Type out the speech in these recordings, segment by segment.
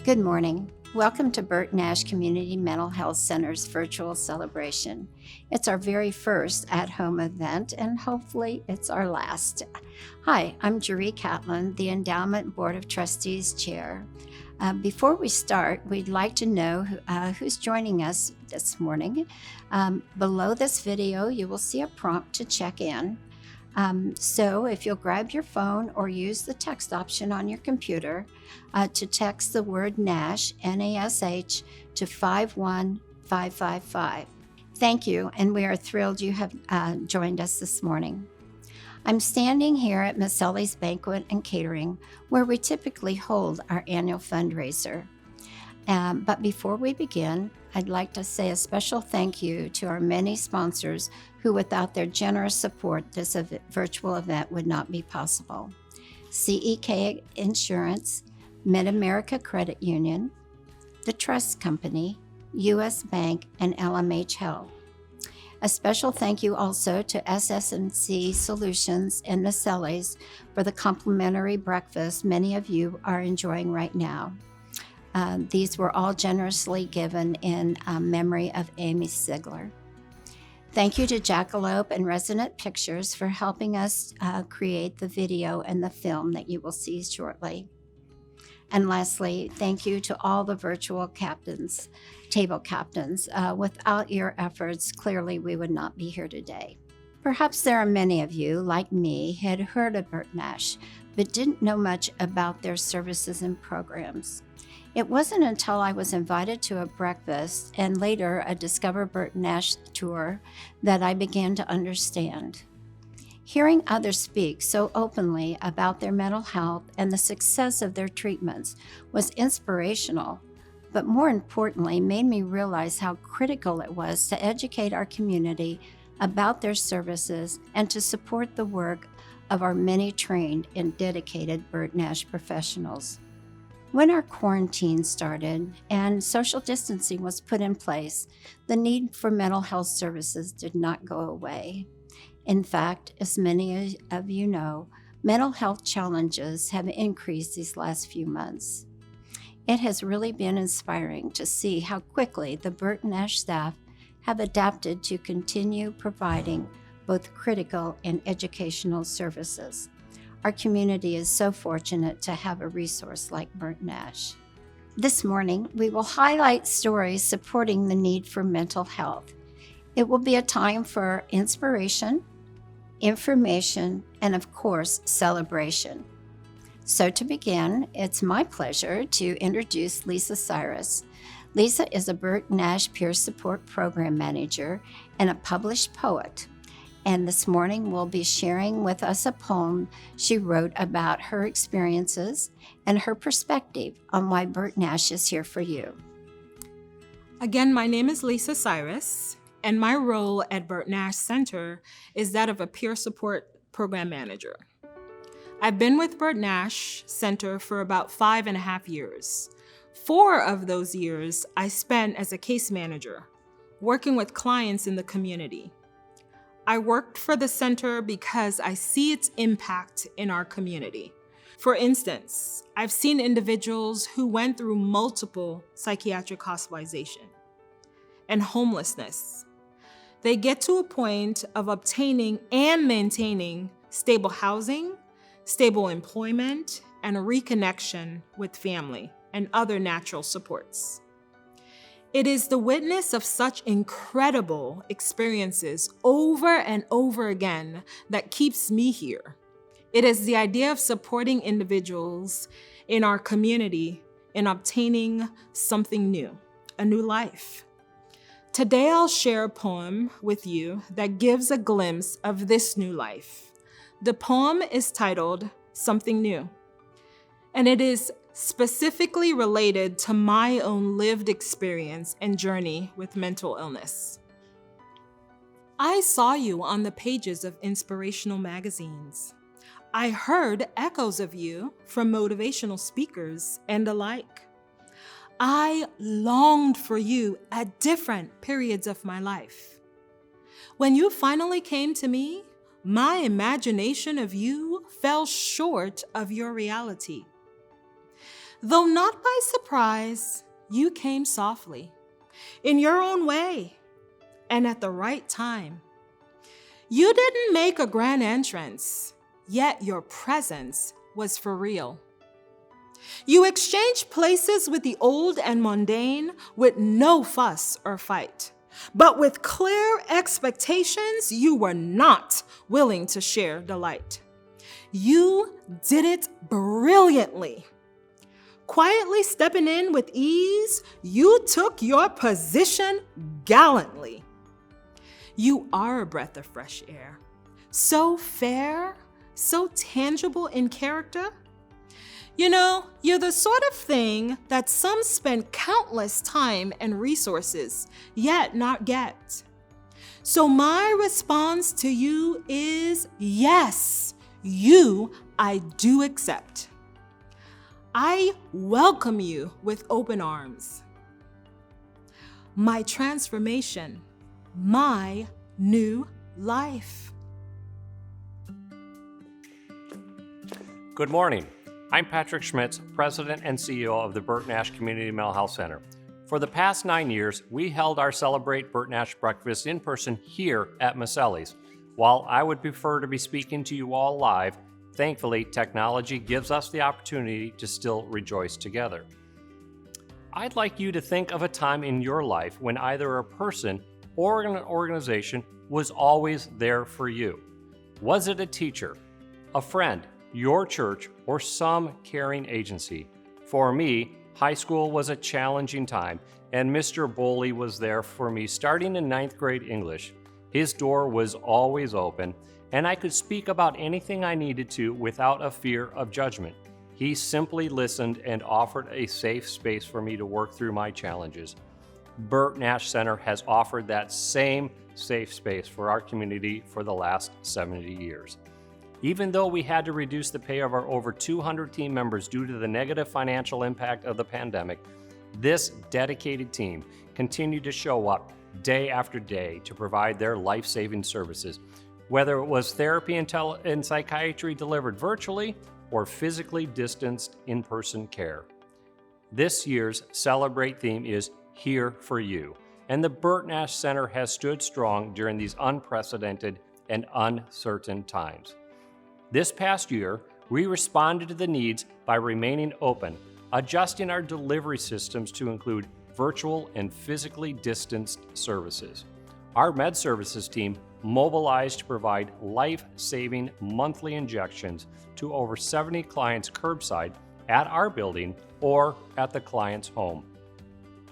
Good morning. Welcome to Burt Nash Community Mental Health Center's virtual celebration. It's our very first at-home event, and hopefully it's our last. Hi, I'm Jeree Catlin, the Endowment Board of Trustees Chair. Before we start, we'd like to know who's joining us this morning. Below this video, you will see a prompt to check in. So if you'll grab your phone or use the text option on your computer to text the word NASH, N-A-S-H, to 51555. Thank you, and we are thrilled you have joined us this morning. I'm standing here at Maselli's Banquet and Catering, where we typically hold our annual fundraiser. But before we begin, I'd like to say a special thank you to our many sponsors who, without their generous support, this virtual event would not be possible. CEK Insurance, Mid-America Credit Union, the Trust Company, U.S. Bank, and LMH Health. A special thank you also to SS&C Solutions and Maselli's for the complimentary breakfast many of you are enjoying right now. These were all generously given in memory of Amy Sigler. Thank you to Jackalope and Resonant Pictures for helping us create the video and the film that you will see shortly. And lastly, thank you to all the virtual captains, table captains. Without your efforts, clearly we would not be here today. Perhaps there are many of you, like me, had heard of Burt Nash, but didn't know much about their services and programs. It wasn't until I was invited to a breakfast and later a Discover Burt Nash tour that I began to understand. Hearing others speak so openly about their mental health and the success of their treatments was inspirational, but more importantly, made me realize how critical it was to educate our community about their services and to support the work of our many trained and dedicated Burt Nash professionals. When our quarantine started and social distancing was put in place, the need for mental health services did not go away. In fact, as many of you know, mental health challenges have increased these last few months. It has really been inspiring to see how quickly the Burt Nash staff have adapted to continue providing both critical and educational services. Our community is so fortunate to have a resource like Burt Nash. This morning, we will highlight stories supporting the need for mental health. It will be a time for inspiration, information, and of course, celebration. So to begin, it's my pleasure to introduce Lisa Cyrus. Lisa is a Burt Nash Peer Support Program Manager and a published poet. And this morning we'll be sharing with us a poem she wrote about her experiences and her perspective on why Burt Nash is here for you. Again, my name is Lisa Cyrus, and my role at Burt Nash Center is that of a peer support program manager. I've been with Burt Nash Center for about 5.5 years. 4 of those years I spent as a case manager, working with clients in the community. I worked for the center because I see its impact in our community. For instance, I've seen individuals who went through multiple psychiatric hospitalization and homelessness. They get to a point of obtaining and maintaining stable housing, stable employment, and a reconnection with family and other natural supports. It is the witness of such incredible experiences over and over again that keeps me here. It is the idea of supporting individuals in our community in obtaining something new, a new life. Today I'll share a poem with you that gives a glimpse of this new life. The poem is titled Something New, and it is specifically related to my own lived experience and journey with mental illness. I saw you on the pages of inspirational magazines. I heard echoes of you from motivational speakers and the like. I longed for you at different periods of my life. When you finally came to me, my imagination of you fell short of your reality. Though not by surprise, you came softly, in your own way, and at the right time. You didn't make a grand entrance, yet your presence was for real. You exchanged places with the old and mundane with no fuss or fight. But with clear expectations, you were not willing to share delight. You did it brilliantly. Quietly stepping in with ease, you took your position gallantly. You are a breath of fresh air, so fair, so tangible in character. You know, you're the sort of thing that some spend countless time and resources, yet not get. So my response to you is yes, you I do accept. I welcome you with open arms. My transformation, my new life. Good morning. I'm Patrick Schmitz, President and CEO of the Bert Nash Community Mental Health Center. For the past 9 years, we held our Celebrate Bert Nash breakfast in person here at Maselli's. While I would prefer to be speaking to you all live, thankfully, technology gives us the opportunity to still rejoice together. I'd like you to think of a time in your life when either a person or an organization was always there for you. Was it a teacher, a friend, your church, or some caring agency? For me, high school was a challenging time, and Mr. Boley was there for me starting in 9th grade English. His door was always open, and I could speak about anything I needed to without a fear of judgment. He simply listened and offered a safe space for me to work through my challenges. Bert Nash Center has offered that same safe space for our community for the last 70 years. Even though we had to reduce the pay of our over 200 team members due to the negative financial impact of the pandemic, this dedicated team continued to show up day after day to provide their life-saving services, whether it was therapy and psychiatry delivered virtually or physically distanced in-person care. This year's Celebrate theme is Here for You, and the Bert Nash Center has stood strong during these unprecedented and uncertain times. This past year, we responded to the needs by remaining open, adjusting our delivery systems to include virtual and physically distanced services. Our Med Services team mobilized to provide life-saving monthly injections to over 70 clients curbside at our building or at the client's home.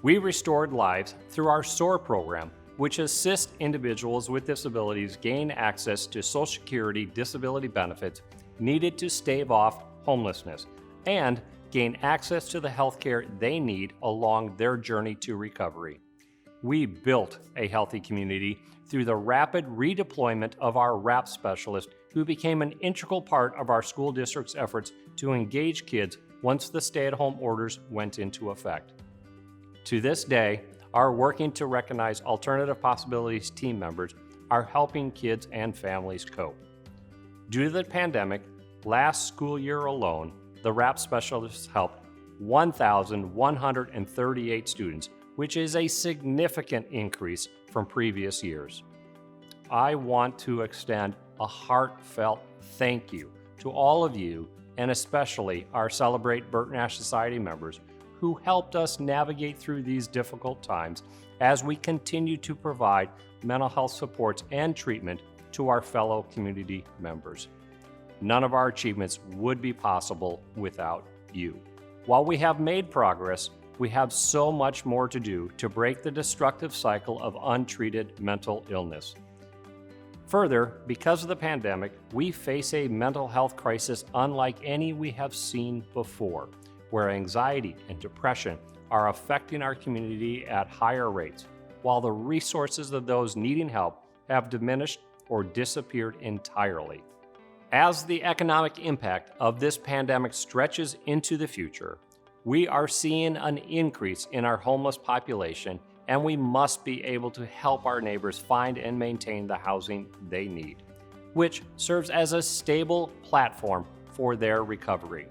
We restored lives through our SOAR program, which assists individuals with disabilities gain access to Social Security disability benefits needed to stave off homelessness and gain access to the health care they need along their journey to recovery. We built a healthy community through the rapid redeployment of our RAP specialist, who became an integral part of our school district's efforts to engage kids once the stay-at-home orders went into effect. To this day, our Working to Recognize Alternative Possibilities team members are helping kids and families cope. Due to the pandemic, last school year alone, the RAP specialists helped 1,138 students, which is a significant increase from previous years. I want to extend a heartfelt thank you to all of you, and especially our Celebrate Bert Nash Society members who helped us navigate through these difficult times as we continue to provide mental health supports and treatment to our fellow community members. None of our achievements would be possible without you. While we have made progress, we have so much more to do to break the destructive cycle of untreated mental illness. Further, because of the pandemic, we face a mental health crisis unlike any we have seen before, where anxiety and depression are affecting our community at higher rates, while the resources of those needing help have diminished or disappeared entirely. As the economic impact of this pandemic stretches into the future, we are seeing an increase in our homeless population, and we must be able to help our neighbors find and maintain the housing they need, which serves as a stable platform for their recovery.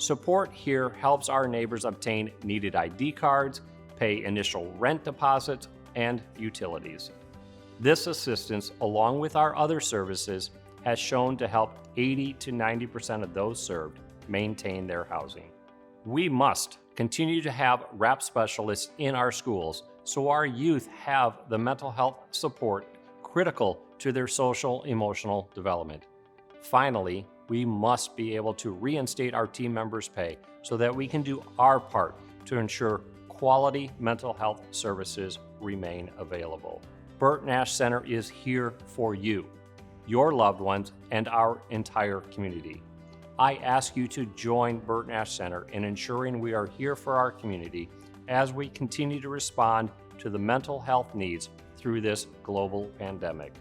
Support here helps our neighbors obtain needed ID cards, pay initial rent deposits, and utilities. This assistance, along with our other services, has shown to help 80 to 90% of those served maintain their housing. We must continue to have RAP specialists in our schools so our youth have the mental health support critical to their social emotional development. Finally, we must be able to reinstate our team members' pay so that we can do our part to ensure quality mental health services remain available. Burt Nash Center is here for you, your loved ones, and our entire community. I ask you to join Burt Nash Center in ensuring we are here for our community as we continue to respond to the mental health needs through this global pandemic.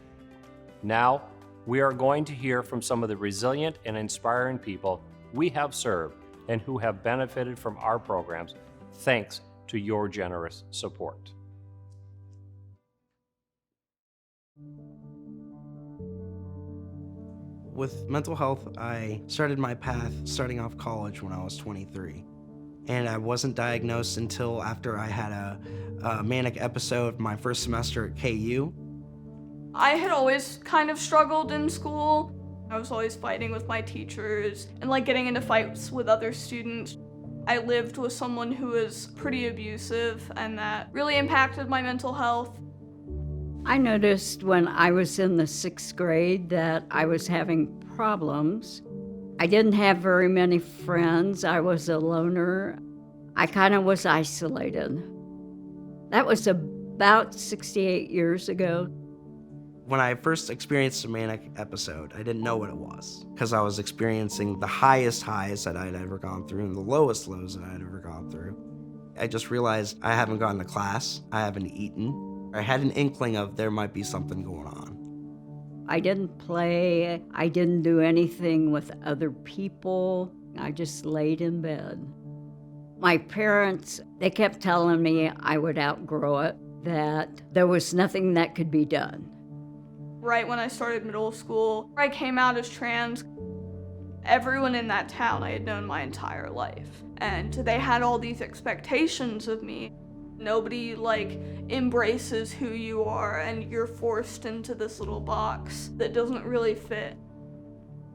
Now, we are going to hear from some of the resilient and inspiring people we have served and who have benefited from our programs thanks to your generous support. With mental health, I started my path starting off college when I was 23. And I wasn't diagnosed until after I had a manic episode my first semester at KU. I had always kind of struggled in school. I was always fighting with my teachers and getting into fights with other students. I lived with someone who was pretty abusive, and that really impacted my mental health. I noticed when I was in the 6th grade that I was having problems. I didn't have very many friends. I was a loner. I kind of was isolated. That was about 68 years ago. When I first experienced a manic episode, I didn't know what it was because I was experiencing the highest highs that I'd ever gone through and the lowest lows that I'd ever gone through. I just realized I haven't gone to class, I haven't eaten. I had an inkling of there might be something going on. I didn't play. I didn't do anything with other people. I just laid in bed. My parents, they kept telling me I would outgrow it, that there was nothing that could be done. Right when I started middle school, I came out as trans. Everyone in that town I had known my entire life, and they had all these expectations of me. Nobody embraces who you are, and you're forced into this little box that doesn't really fit.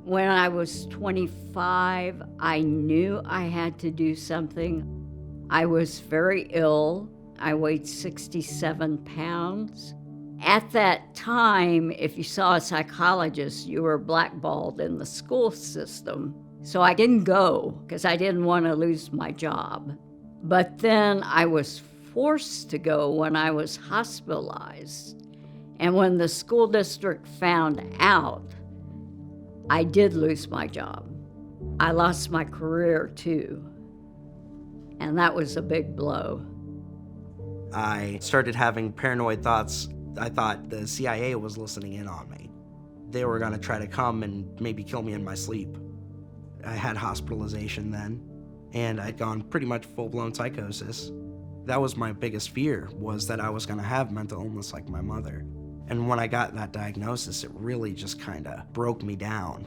When I was 25, I knew I had to do something. I was very ill. I weighed 67 pounds. At that time, if you saw a psychologist, you were blackballed in the school system. So I didn't go because I didn't want to lose my job. But then I was forced to go when I was hospitalized. And when the school district found out, I did lose my job. I lost my career too. And that was a big blow. I started having paranoid thoughts. I thought the CIA was listening in on me. They were gonna try to come and maybe kill me in my sleep. I had hospitalization then, and I'd gone pretty much full-blown psychosis. That was my biggest fear, was that I was gonna have mental illness like my mother. And when I got that diagnosis, it really just kinda broke me down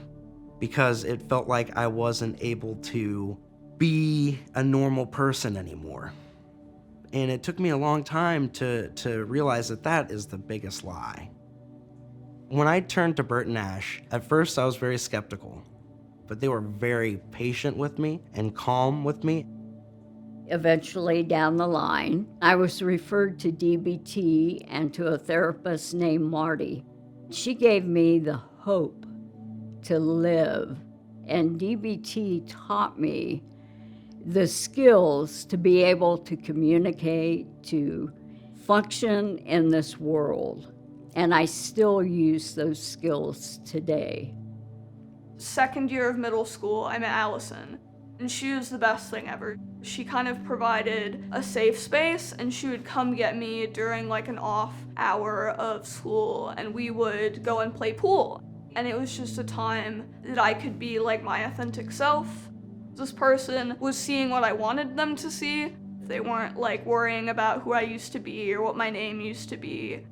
because it felt like I wasn't able to be a normal person anymore. And it took me a long time to realize that that is the biggest lie. When I turned to Burt Nash, at first I was very skeptical, but they were very patient with me and calm with me. Eventually, down the line, I was referred to DBT and to a therapist named Marty. She gave me the hope to live, and DBT taught me the skills to be able to communicate, to function in this world. And I still use those skills today. Second year of middle school, I met Allison, and she was the best thing ever. She kind of provided a safe space, and she would come get me during an off hour of school, and we would go and play pool. And it was just a time that I could be my authentic self. This person was seeing what I wanted them to see. They weren't worrying about who I used to be or what my name used to be.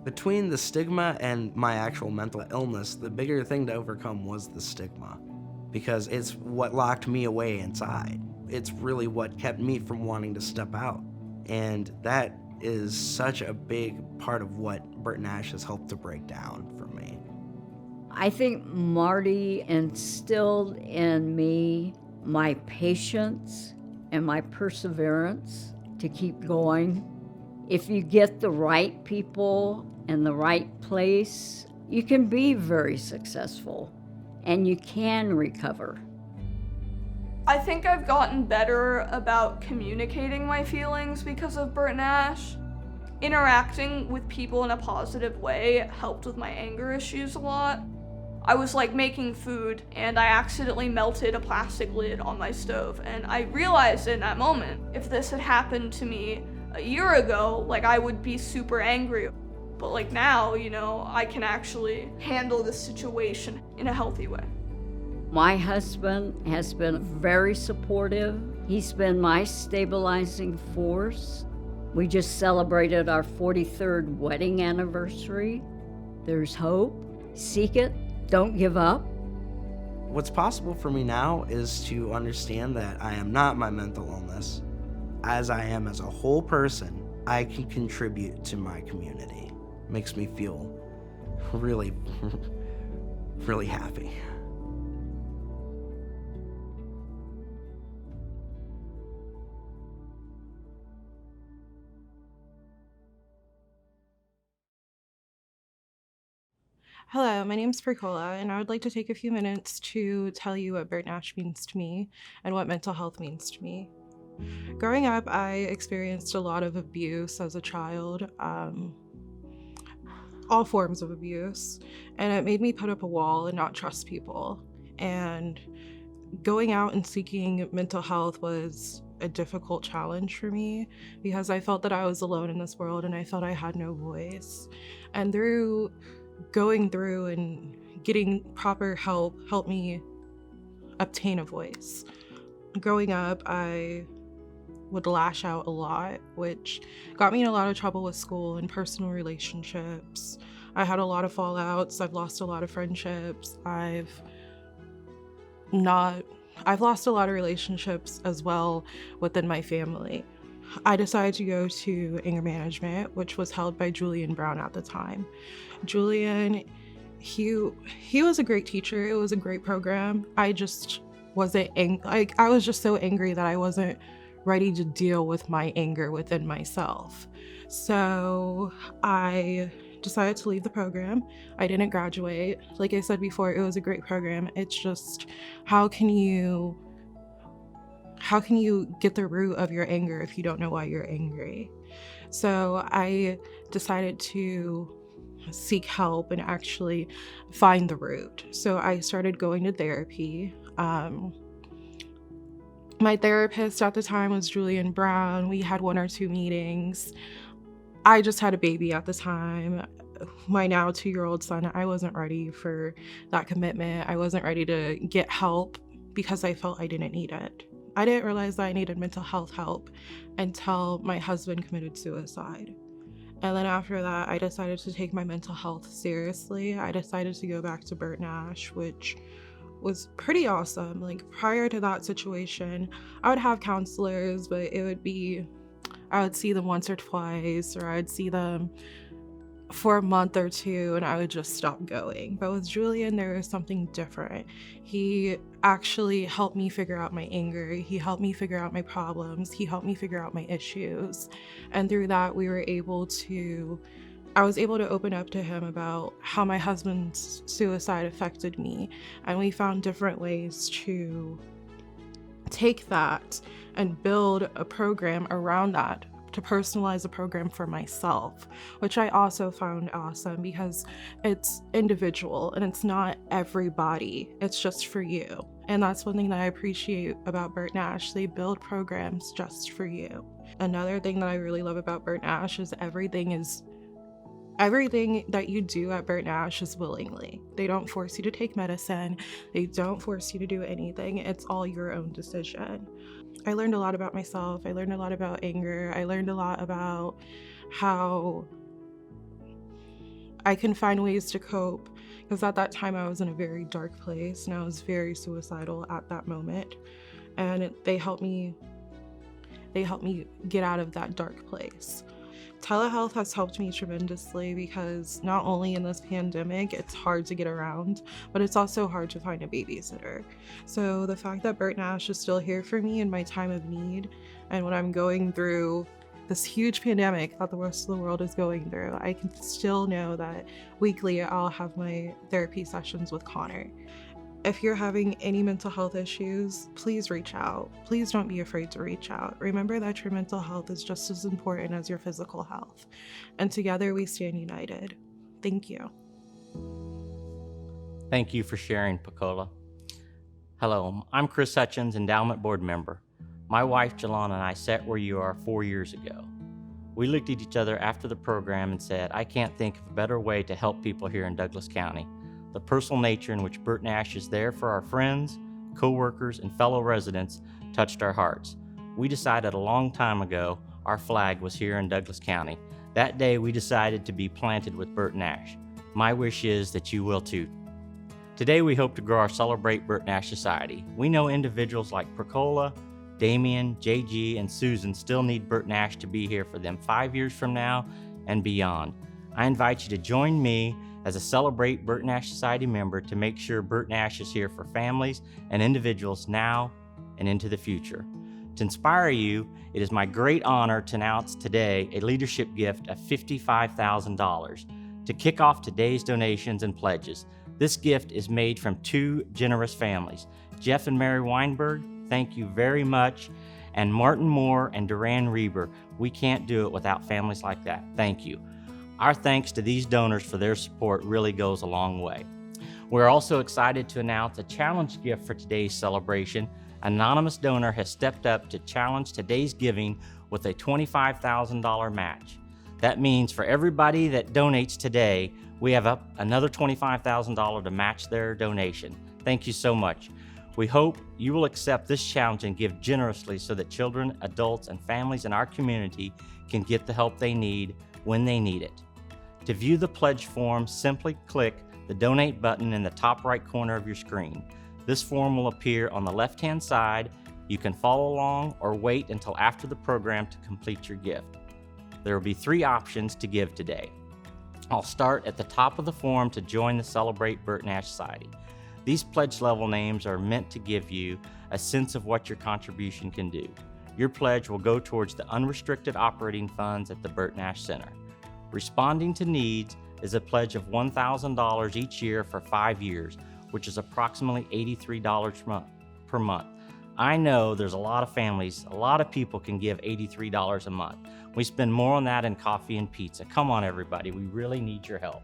Between the stigma and my actual mental illness, the bigger thing to overcome was the stigma. because it's what locked me away inside. It's really what kept me from wanting to step out. And that is such a big part of what Burton Ash has helped to break down for me. I think Marty instilled in me my patience and my perseverance to keep going. If you get the right people in the right place, you can be very successful and you can recover. I think I've gotten better about communicating my feelings because of Burton Ash. Interacting with people in a positive way helped with my anger issues a lot. I was like making food and I accidentally melted a plastic lid on my stove, and I realized in that moment, if this had happened to me a year ago, like I would be super angry. But like now, I can actually handle this situation in a healthy way. My husband has been very supportive. He's been my stabilizing force. We just celebrated our 43rd wedding anniversary. There's hope. Seek it. Don't give up. What's possible for me now is to understand that I am not my mental illness. As I am as a whole person, I can contribute to my community. Makes me feel really, really happy. Hello, my name is Percola, and I would like to take a few minutes to tell you what Burton Ash means to me and what mental health means to me. Growing up, I experienced a lot of abuse as a child, all forms of abuse, and it made me put up a wall and not trust people. And going out and seeking mental health was a difficult challenge for me because I felt that I was alone in this world and I felt I had no voice. And through going through and getting proper help helped me obtain a voice. Growing up, I would lash out a lot, which got me in a lot of trouble with school and personal relationships. I had a lot of fallouts. I've lost a lot of friendships. I've lost a lot of relationships as well within my family. I decided to go to anger management, which was held by Julian Brown at the time. Julian, he was a great teacher. It was a great program. I just wasn't I was just so angry that I wasn't ready to deal with my anger within myself. So I decided to leave the program. I didn't graduate. Like I said before, it was a great program. It's just how can you get the root of your anger if you don't know why you're angry? So I decided to seek help and actually find the root. So I started going to therapy. My therapist at the time was Julian Brown. We had 1 or 2 meetings. I just had a baby at the time. My now 2-year-old son, I wasn't ready for that commitment. I wasn't ready to get help because I felt I didn't need it. I didn't realize that I needed mental health help until my husband committed suicide. And then after that, I decided to take my mental health seriously. I decided to go back to Burton Ash, which was pretty awesome. Like prior to that situation, I would have counselors, but I would see them once or twice, or I'd see them for a month or 2 and I would just stop going. But with Julian, there was something different. He actually helped me figure out my anger. He helped me figure out my problems. He helped me figure out my issues. And through that, I was able to open up to him about how my husband's suicide affected me. And we found different ways to take that and build a program around that, to personalize a program for myself, which I also found awesome because it's individual and it's not everybody, it's just for you. And that's one thing that I appreciate about Burton Ash. They build programs just for you. Another thing that I really love about Burton Ash is everything that you do at Burton Ash is willingly. They don't force you to take medicine. They don't force you to do anything. It's all your own decision. I learned a lot about myself. I learned a lot about anger. I learned a lot about how I can find ways to cope, because at that time I was in a very dark place and I was very suicidal at that moment. And they helped me get out of that dark place. Telehealth has helped me tremendously because not only in this pandemic, it's hard to get around, but it's also hard to find a babysitter. So the fact that Bert Nash is still here for me in my time of need, and when I'm going through this huge pandemic that the rest of the world is going through, I can still know that weekly I'll have my therapy sessions with Connor. If you're having any mental health issues, please reach out. Please don't be afraid to reach out. Remember that your mental health is just as important as your physical health. And together we stand united. Thank you. Thank you for sharing, Pacola. Hello, I'm Chris Hutchins, Endowment Board member. My wife, Jelana, and I sat where you are 4 years ago. We looked at each other after the program and said, I can't think of a better way to help people here in Douglas County. The personal nature in which Bert Nash is there for our friends, co-workers, and fellow residents touched our hearts. We decided a long time ago our flag was here in Douglas County. That day we decided to be planted with Bert Nash. My wish is that you will too. Today we hope to grow our Celebrate Bert Nash Society. We know individuals like Pacola, Damien, JG, and Susan still need Bert Nash to be here for them 5 years from now and beyond. I invite you to join me as a Celebrate Bert Nash Society member to make sure Bert Nash is here for families and individuals now and into the future. To inspire you, it is my great honor to announce today a leadership gift of $55,000 to kick off today's donations and pledges. This gift is made from two generous families. Jeff and Mary Weinberg, thank you very much. And Martin Moore and Duran Reber, we can't do it without families like that. Thank you. Our thanks to these donors for their support really goes a long way. We're also excited to announce a challenge gift for today's celebration. An anonymous donor has stepped up to challenge today's giving with a $25,000 match. That means for everybody that donates today, we have up another $25,000 to match their donation. Thank you so much. We hope you will accept this challenge and give generously so that children, adults, and families in our community can get the help they need when they need it. To view the pledge form, simply click the donate button in the top right corner of your screen. This form will appear on the left-hand side. You can follow along or wait until after the program to complete your gift. There will be 3 options to give today. I'll start at the top of the form to join the Celebrate Bert Nash Society. These pledge level names are meant to give you a sense of what your contribution can do. Your pledge will go towards the unrestricted operating funds at the Bert Nash Center. Responding to Needs is a pledge of $1,000 each year for 5 years, which is approximately $83 per month. I know there's a lot of families, a lot of people can give $83 a month. We spend more on that in coffee and pizza. Come on, everybody, we really need your help.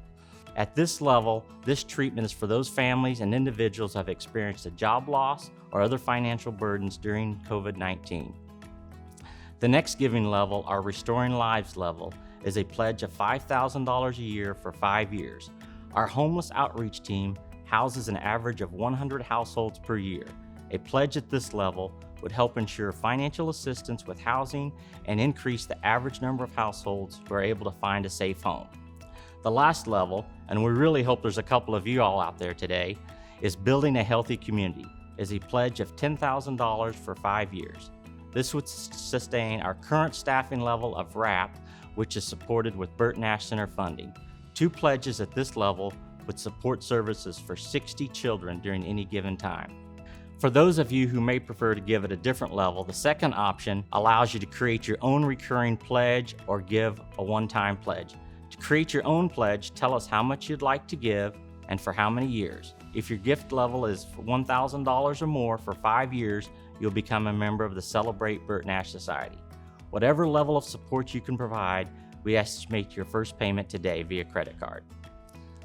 At this level, this treatment is for those families and individuals who have experienced a job loss or other financial burdens during COVID-19. The next giving level, our Restoring Lives level, is a pledge of $5,000 a year for 5 years. Our homeless outreach team houses an average of 100 households per year. A pledge at this level would help ensure financial assistance with housing and increase the average number of households who are able to find a safe home. The last level, and we really hope there's a couple of you all out there today, is Building a Healthy Community, is a pledge of $10,000 for 5 years. This would sustain our current staffing level of RAP, which is supported with Bert Nash Center funding. 2 pledges at this level would support services for 60 children during any given time. For those of you who may prefer to give at a different level, the second option allows you to create your own recurring pledge or give a one-time pledge. To create your own pledge, tell us how much you'd like to give and for how many years. If your gift level is $1,000 or more for 5 years, you'll become a member of the Celebrate Bert Nash Society. Whatever level of support you can provide, we ask you to make your first payment today via credit card.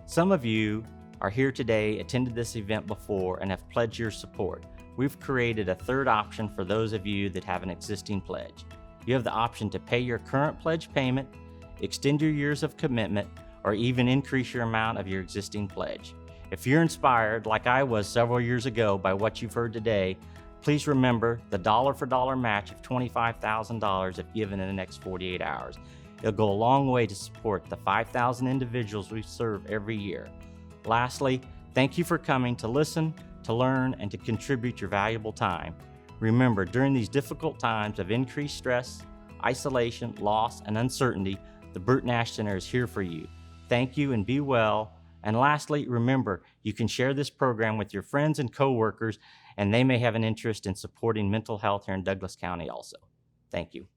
Some of you are here today, attended this event before, and have pledged your support. We've created a third option for those of you that have an existing pledge. You have the option to pay your current pledge payment, extend your years of commitment, or even increase your amount of your existing pledge. If you're inspired, like I was several years ago, by what you've heard today, please remember the dollar-for-dollar match of $25,000 if given in the next 48 hours. It'll go a long way to support the 5,000 individuals we serve every year. Lastly, thank you for coming to listen, to learn, and to contribute your valuable time. Remember, during these difficult times of increased stress, isolation, loss, and uncertainty, the Bert Nash Center is here for you. Thank you and be well. And lastly, remember, you can share this program with your friends and coworkers, and they may have an interest in supporting mental health here in Douglas County also. Thank you.